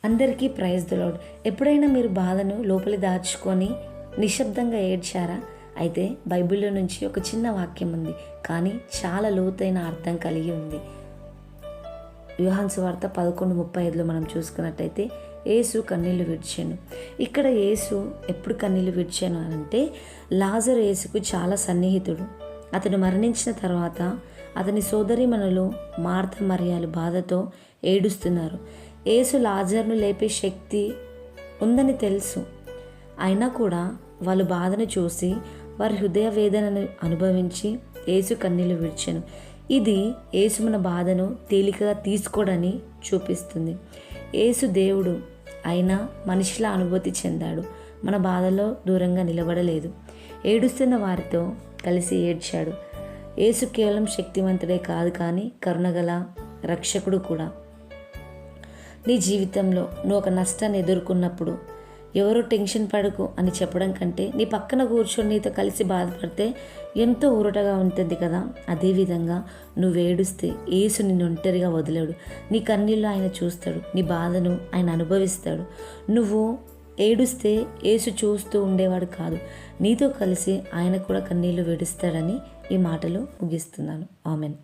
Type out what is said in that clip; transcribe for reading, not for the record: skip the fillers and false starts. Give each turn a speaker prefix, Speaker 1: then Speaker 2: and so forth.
Speaker 1: అందరికీ praise the lord. ఎప్పుడైనా మీరు బాధను లోపలి దాచుకొని నిశ్శబ్దంగా ఏడ్చారా? అయితే బైబిల్లో నుంచి ఒక చిన్న వాక్యం ఉంది, కానీ చాలా లోతైన అర్థం కలిగి ఉంది. యోహాను సువార్త 11:35లో మనం చూసుకున్నట్టయితే యేసు కన్నీళ్లు విడిచాను. ఇక్కడ యేసు ఎప్పుడు కన్నీళ్లు విడిచాను అంటే, లాజరు యేసుకు చాలా సన్నిహితుడు. అతను మరణించిన తర్వాత అతని సోదరీమణులు మార్త మరియాలు బాధతో ఏడుస్తున్నారు. యేసు లాజర్ను లేపే శక్తి ఉందని తెలుసు. అయినా కూడా వాళ్ళ బాధను చూసి వారి హృదయ వేదనను అనుభవించి యేసు కన్నీళ్లు విడిచెను. ఇది యేసు మన బాధను తేలికగా తీసుకోవడని చూపిస్తుంది. యేసు దేవుడు అయినా మనిషిలా అనుభూతి చెందాడు. మన బాధలో దూరంగా నిలబడలేదు. ఏడుస్తున్న వారితో కలిసి ఏడ్చాడు. యేసు కేవలం శక్తివంతుడే కాదు, కానీ కరుణగల రక్షకుడు కూడా. నీ జీవితంలో నువ్వు ఒక నష్టాన్ని ఎదుర్కొన్నప్పుడు ఎవరో టెన్షన్ పడకు అని చెప్పడం కంటే, నీ పక్కన కూర్చొని నీతో కలిసి బాధపడితే ఎంతో ఊరటగా ఉంటుంది కదా. అదేవిధంగా నువ్వు ఏడుస్తే యేసు నిన్ను ఒంటరిగా వదిలేడు. నీ కన్నీళ్ళు ఆయన చూస్తాడు, నీ బాధను ఆయన అనుభవిస్తాడు. నువ్వు ఏడుస్తే యేసు చూస్తూ ఉండేవాడు కాదు, నీతో కలిసి ఆయన కూడా కన్నీళ్లు విడుస్తాడని ఈ మాటలు ముగిస్తున్నాను. ఆమెన్.